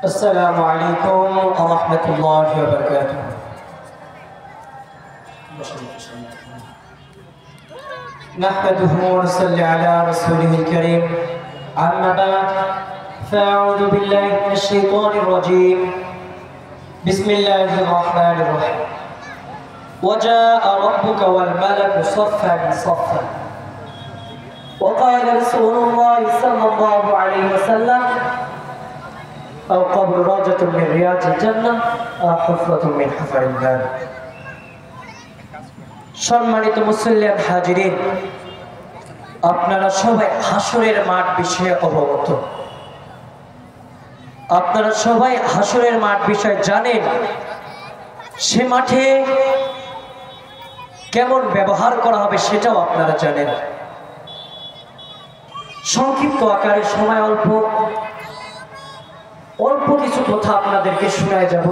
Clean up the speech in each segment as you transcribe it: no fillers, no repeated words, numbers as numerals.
السلام عليكم ورحمة الله وبركاته. نحمده ونصلي على رسوله الكريم. أما بعد فأعوذ بالله من الشيطان الرجيم. بسم الله الرحمن الرحيم. وجاء ربك والملك صفا صفا. وقال رسول الله صلى الله عليه وسلم: أو قبر روضة من رياض الجنة أو حفرة من حفر النار. সম্মানিত মুসল্লিয়ান হাজিরিন, আপনারা সবাই হাসরের মাঠ বিষয়ে অবগত। আপনারা সবাই হাসরের মাঠ বিষয়ে জানেন। সে মাঠে কেমন ব্যবহার করা হবে সেটাও আপনারা জানেন। সংক্ষিপ্ত আকারে সময় অল্প কিছু কথা আপনাদেরকে শোনায় যাব।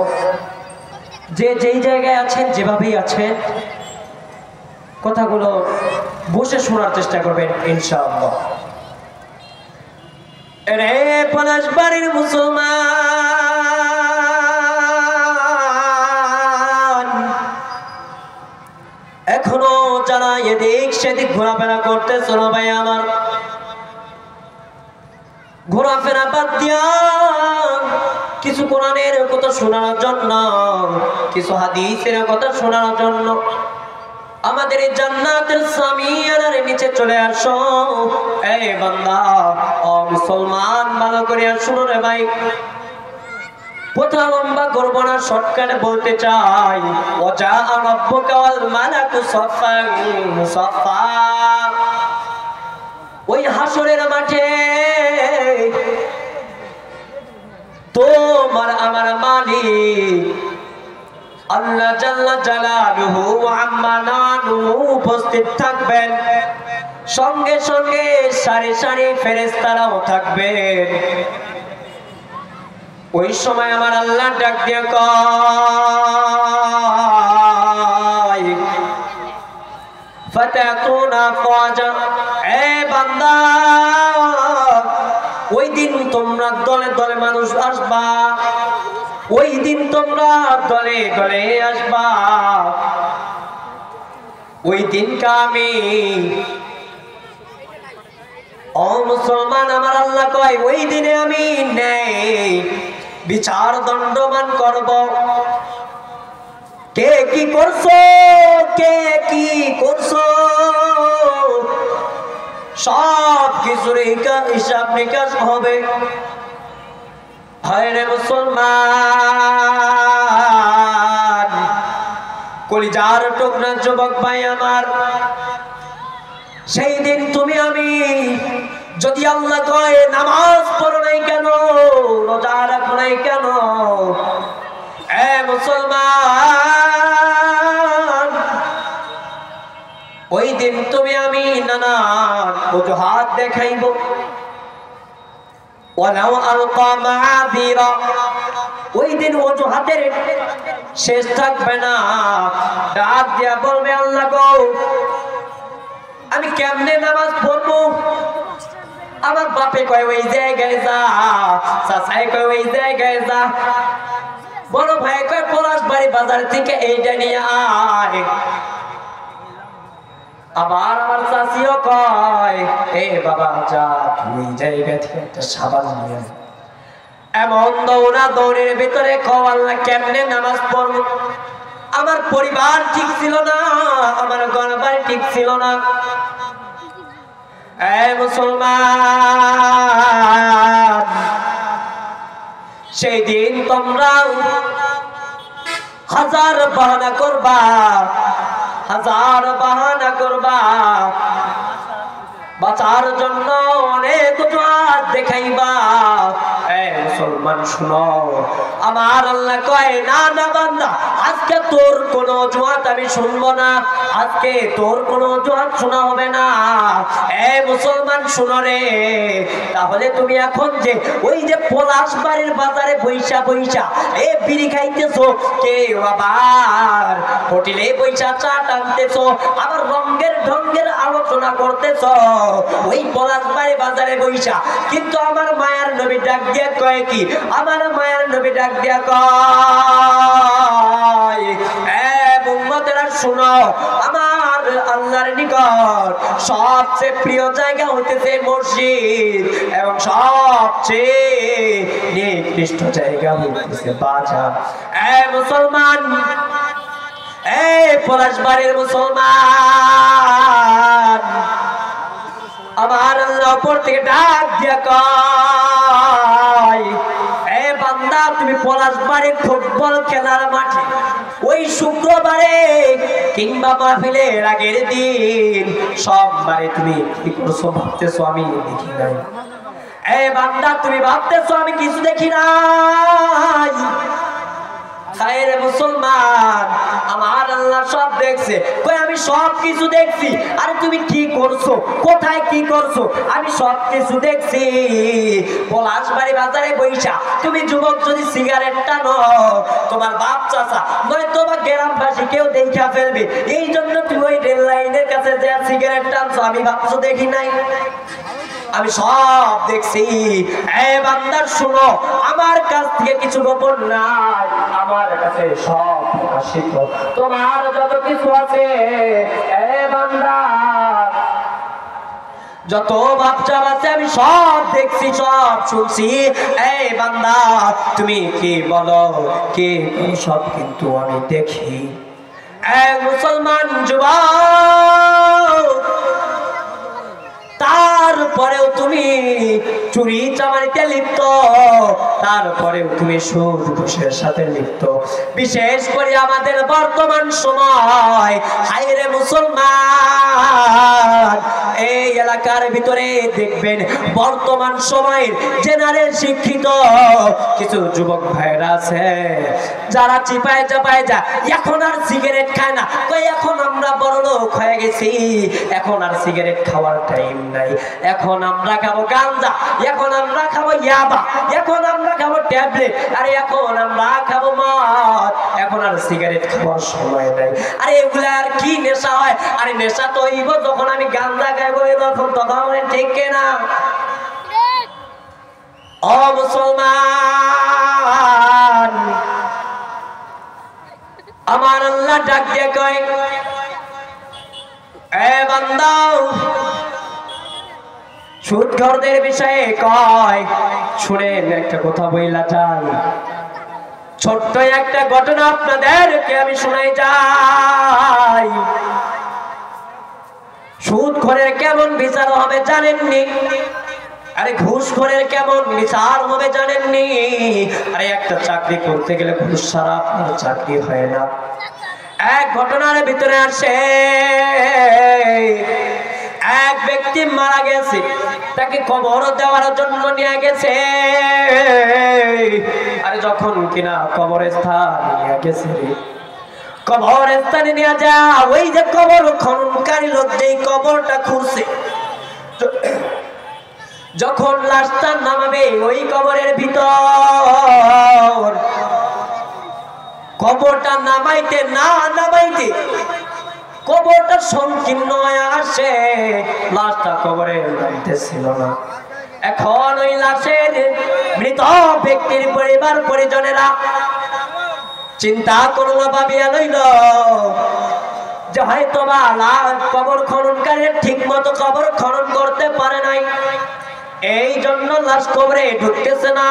যে যেই জায়গায় আছেন, যেভাবেই আছেন, কথাগুলো বসে শোনার চেষ্টা করবেন ইনশাআল্লাহ। রে পলাশবাড়ির মুসলমান, এখনো যারা এদিক সেদিক ঘোরাফেরা করতেছ না ভাই আমার, ঘোরাফেরা বাদ দিয়া কিছু কোরআনের কথা শোনার জন্য, কিছু হাদিসের কথা শোনার জন্য আমাদের এই জান্নাতের সামিয়ানার নিচে চলে আসো। এই বান্দা ও মুসলমান, ভালো করে শুনো রে ভাই। কথা লম্বা করব না, শর্টকাটে বলতে চাই। ওয়া রাব্বুকা ওয়াল মালাকু সাফফান সাফফা। ওই হাসরের মাঠে তোমার আমার মালিক আল্লাহ জাল্লা জালালুহু ওয়া আম্মা নানুহু উপস্থিত থাকবেন। সঙ্গে সঙ্গে সারি সারি ফেরেশতারাও থাকবেন। ওই সময় আমার আল্লাহ ডাক দিয়ে কয়, ফাতাকুনা ফাজা, এ বান্দা, ওই দিন তোমরা দলে দলে মানুষ আসবা। ওই দিন তোমরা দলে দলে আসবা। ওই দিনকে আমি, ও মুসলমান, আমার আল্লাহ কয় ওই দিনে আমি নেই বিচার দণ্ডমান করব। কে কি করছো, কে কি করছো, সব কিছুর হিসাব নিকাশ হবে। হায় রে মুসলমান, কলিজার টুকরা যুবক ভাই আমার, সেই দিন তুমি আমি যদি আল্লাহ কয় নামাজ পড়ো নাই কেন, রোজা রাখো নাই কেন, এ মুসলমান, ওই দিন তুমি আমি নানান অজুহাত দেখাইব। ওয়ালাউ আলকা মাআযিরা, ওই দিন অজুহাতের শেষ থাকবে না। ডাক দিয়া বলবে, আল্লাহ গো, আমি কেমনে নামাজ পড়বো? আমার বাপে কয় ওই জায়গায় যা, চাচাই কয় ওই জায়গায় যা, বড় ভাই কয় পলাশবাড়ি বাজার থেকে এইটা নিয়ে আয়। আবার আমার চাচিও কয়, এ বাবা যা, তুমি জায়গা থেকে একটা সাবান নিয়ে আয়। এমন দৌড়া দৌড়ের ভিতরে কও, আল্লাহ কেমনে নামাজ পড়ব? আমার পরিবার ঠিক ছিল না, আমার ঘরবাড়ি ঠিক ছিল না। এ মুসলমান, সেই দিন তোমরা হাজার বাহানা করবা, হাজার বাহানা করবা, বাঁচার জন্য অনেক অজুহাত দেখাইবা। এ মুসলমান শুনো, আমার আল্লাহ কয় না না বান্দা, আজকে তোর কোন অজুহাত আমি শুনবো না, আজকে তোর কোন অজুহাত শোনা হবে না। এ মুসলমান শুনো রে, তাহলে তুমি এখন যে ওই যে পলাশবাড়ির বাজারে বইসা বইসা এ বিড়ি খাইতেছো, কেউ আবার হোটেলে বইসা চা টানতেছো, আবার রঙের ঢঙ্গের আলোচনা করতেছো ওই পলাশবাড়ি বাজারে বইসা, কিন্তু আমার মায়ার নবী ডাক দিয়ে কয় কি? আমার মায়ের নবী ডাক দিয়া কয়, এ উম্মতেরা শোনো, আমার আল্লাহর নিকট সবচেয়ে প্রিয় জায়গা হইতেছে মসজিদ, এবং সবচেয়ে নিকৃষ্ট জায়গা হইতেছে বাজার। এ মুসলমান, এই পলাশবাড়ির মুসলমান, আমার আল্লাহ উপর থেকে ডাক দিয়া কয়, এ বান্দা, তুমি পলাশবাড়ির ফুটবল খেলার মাঠে ওই শুক্রবারে কিংবা মাহফিলের আগের দিন সোমবারে তুমি কি করছো ভাবতেছো আমি দেখি নাই? এ বান্দা, তুমি ভাবতেছো আমি কিছু দেখি নাই? খায়রে মুসলমান, আমার আল্লাহ সব দেখছে। কই আমি সব কিছু দেখছি। আরে তুমি কি করছো, কোথায় কি করছো? আমি সব কিছু দেখছি। পলাশবাড়ি বাজারে বইসা তুমি যুবক যদি সিগারেট টানো, তোমার বাপ চাচা নয় তোমার গ্রামবাসী কেউ দেখা ফেলবে, এই জন্য তুমি ওই রেল লাইনের কাছে যে সিগারেট টানছো। আমি ভাবছো দেখি নাই? আমি সব দেখছি। এ বান্দার শুনো, আমার কাছ থেকে কিছু গোপন নাই, আমার কাছে সব প্রকাশিত। তোমার যত কিছু আছে এ বান্দা, যত বাচ্চা আছে আমি সব দেখছি, সব শুনছি। এই বান্দা, তুমি কি বলো কি সব কিন্তু আমি দেখি। এক মুসলমান যুবক, তারপরেও তুমি চুরি চামারিতে লিপ্ত, তারপরেও তুমি সুদ ঘুষের সাথে লিপ্ত। বিশেষ করে আমাদের বর্তমান সময়, হায়রে মুসলমান, এই এলাকার ভিতরে দেখবেন বর্তমান সময়ের জেনারেল শিক্ষিত কিছু যুবক ভাইরা আছে যারা চিপায় চাপায় যায়, এখন আর সিগারেট খায় না। কই এখন আমরা বড় লোক হয়ে গেছি, এখন আর সিগারেট খাওয়ার টাইম নাই, এখন আমরা খাবো গাঁজা, এখন আমরা খাবো ইয়াবা, এখন আমরা খাবো ট্যাবলেট, আর এখন আমরা খাবো মদ, এখন আর সিগারেট খাওয়ার সময় নাই। আরে এগুলা আর কি নেশা হয়? আরে নেশা তো হইব যখন আমি গাঁজা খাইবো, তখন ঠিক না? ও মুসলমান, আমার আল্লাহ ডাক দিয়ে কয়, এ বান্দা, সুদখোরদের বিষয়ে কয়, শুনেন একটা কথা বইলা যাই। ছোট্ট একটা ঘটনা আপনাদেরকে আমি শোনাই যাই। সুদখোরের কেমন বিচার হবে জানেননি? আরে ঘুষখোরের কেমন বিচার হবে জানেননি? আরে একটা চাকরি করতে গেলে ঘুষ ছাড়া আপনার চাকরি হয় না। এক ঘটনার ভিতরে আসে, এক ব্যক্তি মারা গেছে, তাকে কবর দেওয়ার জন্য নিয়ে গেছে। আরে যখন কিনা কবরস্থান নিয়ে গেছে, কবরস্থানে নিয়ে যা, ওই যে কবর খননকারী লোক যেই কবরটা খুঁড়ছে, যখন লাশটা নামাবে ওই কবরের ভিতর, কবরটা নামাইতে না নামাইতে কবরটা সংকীর্ণ হয়ে আসে, লাশটা কবরে নামতেছিল না। এখন ওই লাশের মৃত ব্যক্তির পরিবার পরিজনেরা চিন্তা করলো, ভাবিয়া লইল যে হয়তো বা কবর খননকারী ঠিক মতো কবর খনন করতে পারে নাই, এই জন্য লাশ কবরে ঢুকতেছে না।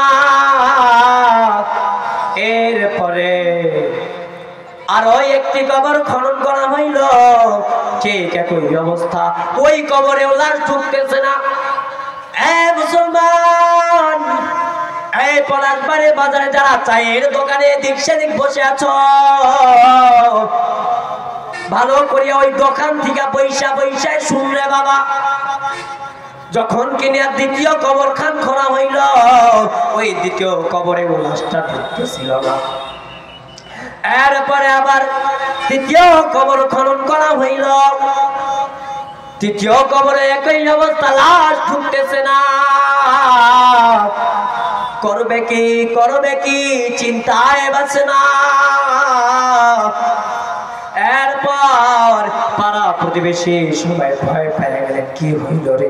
এরপরে আরো একটি কবর খনন করা হইল, ঠিক একই অবস্থা, ওই কবরেও লাশ ঢুকতেছে না। এ মুসলমান, এই পলাশবাড়ি বাজারে যারা চায়ের দোকানে এদিক সেদিক বসে আছো, ভালো করিয়া ওই দোকান থেকে পয়সা পয়সায় শুনলে বাবা, যখন কিনা দ্বিতীয় কবরখান খোঁড়া হইল, ওই দ্বিতীয় কবরে লাশটা ঢুকতেছিল না। এরপরে আবার তৃতীয় কবর খনন করা হইল, তৃতীয় কবরে একই অবস্থা, লাশ ঢুকতেছে না। করবে কি করবে কি চিন্তায় বাঁচে না। এরপর পাড়া প্রতিবেশী সবাই ভয় পেয়ে গেলেন, কি হইল রে,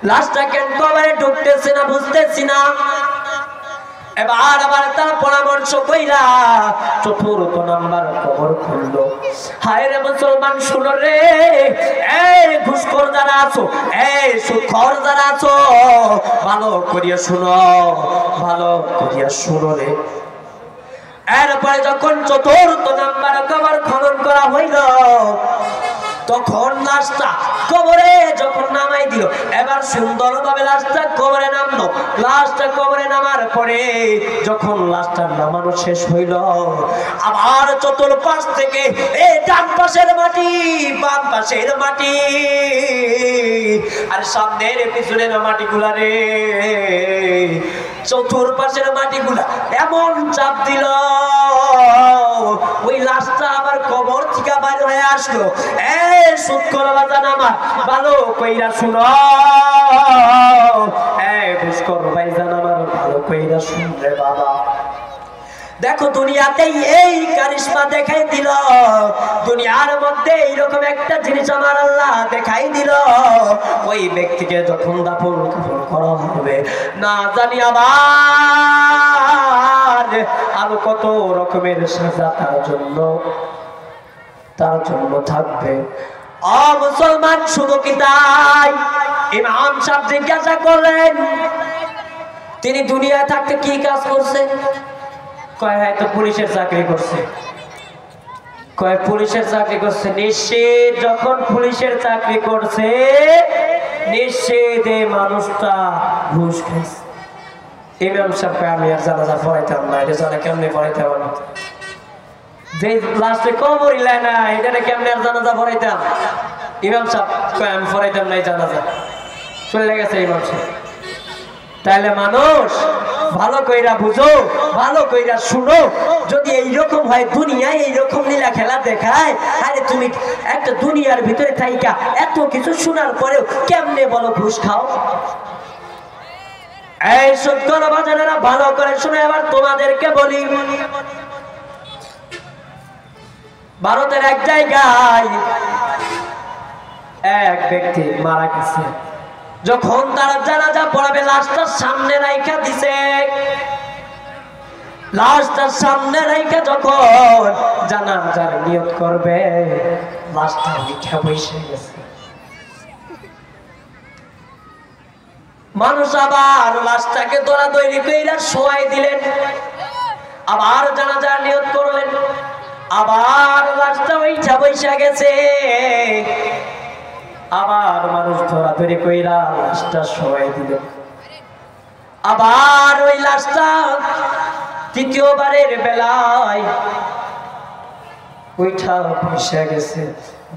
লাশটা কেন কবরে ঢুকতেছে না বুঝতেছি না। এবার আবার তার পরামর্শ কইরা চতুর্থ নাম্বার কবর খুললো। হায় রে মুসলমান শুনো রে, এই ঘুষখোর যারা আছো, এই সুদখোর যারা আছো, ভালো করিয়া শুনো, ভালো করিয়া শুনো রে। এরপরে যখন চতুর্থ নাম্বার কবর খনন করা হইল, তখন লাশটা কবরে যখন নামাই দিল, এবার সুন্দরভাবে লাশটা কবরে নামলো। লাশটা কবরে নামার পরে যখন লাশটা নামানো শেষ হইল, আবার চতুর্পাশ থেকে এই ডান পাশের মাটি, বাম পাশের মাটি আর সামনের পিছনের মাটিগুলা রে, চতুর্পাশের মাটিগুলা এমন চাপ দিল, ওই লাশটা আবার কবর থেকে বাইর হয়ে আসলো। এই সুদখোর বাজান আমার ভালো কইরা শুনো, এই ঘুষখোর ভাইজান আমার ভালো কইরা শুনরে বাবা। দেখো দুনিয়াতেই এই কারিশমা দেখাই দিল, দুনিয়ার মধ্যে এইরকম একটা জিনিস আমার আল্লাহ দেখাই দিল। ওই ব্যক্তিকে যখন দাফন করা হবে, না জানি আবার আরো কত রকমের সাজা তার জন্য থাকবে। মুসলমান শুধু কি তাই? ইমাম সাহেব জিজ্ঞাসা করলেন, তিনি দুনিয়া থাকতে কি কাজ করছে? কয় হয়তো পুলিশের চাকরি করছে। কয় পুলিশের চাকরি করছে? নিশ্চিত যখন পুলিশের চাকরি করছে, নিশ্চিত এই মানুষটা ঘুষ খাইছে। ইমাম সাহেবকে আমি আর জানাজা পড়াইতাম না, এটা জানা কেমনে পড়াইতে হবে না, যে লাস্টে কবর ইলাই না, এটা কেমনে আর জানাজা পড়াইতাম? ইমাম সাহেব কয় আমি পড়াইতাম না এই জানাজা, চলে গেছে ইমাম সাহেব। তাহলে মানুষ ভালো কইরা বুঝো, ভালো কইরা শুনো, যদি এইরকম হয় দুনিয়ায় এইরকম লীলা খেলা দেখায়, আরে তুমি একটা দুনিয়ার ভিতরে থাইকা এত কিছু শোনার পরেও কেমনে বলো ঘুষ খাও? এই সুদখোর বাজানেরা ভালো করে শুনে এবার তোমাদেরকে বলি, ভারতের এক জায়গায় এক ব্যক্তি মারা গেছে। যখন তারা জানাজা পড়াবে, লাশটার সামনে রাইখা দিছে, লাশটার সামনে রাইখা যখন জানাজার নিয়ত করবে, লাশটা লিখা বসে গেছে। মানুষ আবার লাশটাকে দৌড়াদৌড়ি কইরা শোয়াই দিলেন, আবার জানাজার নিয়ত করলেন, আবার লাশটা ওইটা বসে গেছে, আবার মানুষ ধরাধরি কইরা লাশটা শোয়াই দিল, আবার ওই লাশটা তৃতীয়বারের বেলায় ওইটা বসে গেছে।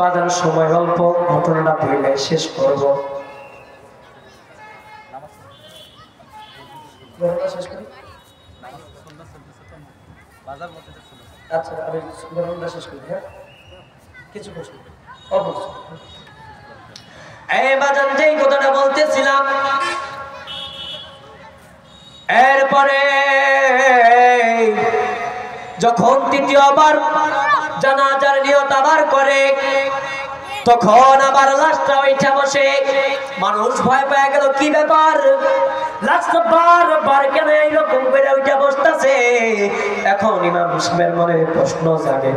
বাজার সময় অল্প, ঘটনাটা বইলে শেষ করব। আচ্ছা আমি ঘটনাটা শেষ করি। হ্যাঁ, কিছু প্রশ্ন অবশ্যই। এই বাজান যেই কথাটা বলতেছিলাম, এরপরে যখন তৃতীয়বার জানাজার নিয়ত আবার করে, তখন আবার লাশটা ওইটা বসে। মানুষ ভয় পেয়ে গেল, কি ব্যাপার, লাশটা বারবার কেন এইরকম করে ওইটা বসতেছে? এখন ইমাম সাহেবের মনে প্রশ্ন জাগে,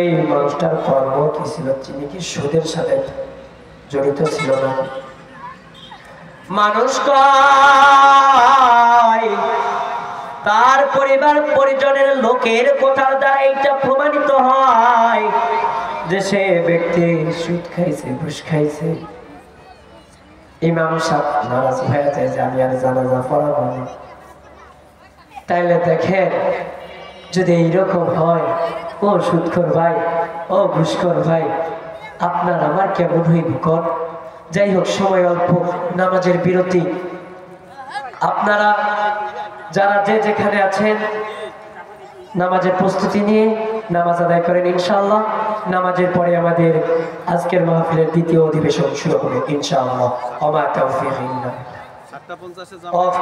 এই মানুষটার কর্ম কি ছিল? তিনি কি সুদের সাথে জড়িত ছিল না? মানুষ কয় তার পরিবার পরিজনের লোকের কথার দ্বারা এইটা প্রমাণিত হয় যে সে ব্যক্তি সুদ খাইছে, ঘুষ খাইছে। ইমাম সাহেব নারাজ হয়ে যায় যে আমি আর জানাজা পড়াবো না। তাইলে দেখেন, যদি এইরকম হয়, ও সুদখোর ভাই, ও ঘুষখোর ভাই, আপনার আমার কেমন হইব কর? যাই হোক, সময় অল্প, নামাজের বিরতি। আপনারা যারা যে যেখানে আছেন নামাজের প্রস্তুতি নিয়ে নামাজ আদায় করেন ইনশাআল্লাহ। নামাজের পরে আমাদের আজকের মাহফিলের দ্বিতীয় অধিবেশন শুরু হবে ইনশাআল্লাহ। ওমা তাওফীক ইল্লা বিল্লাহ। 7:50 এ জামাত,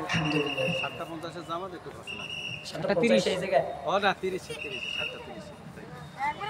আলহামদুলিল্লাহ। 7:50 এ জামাত, একটু বসে না। 7:30 এই জায়গায়, ও না 30 7:30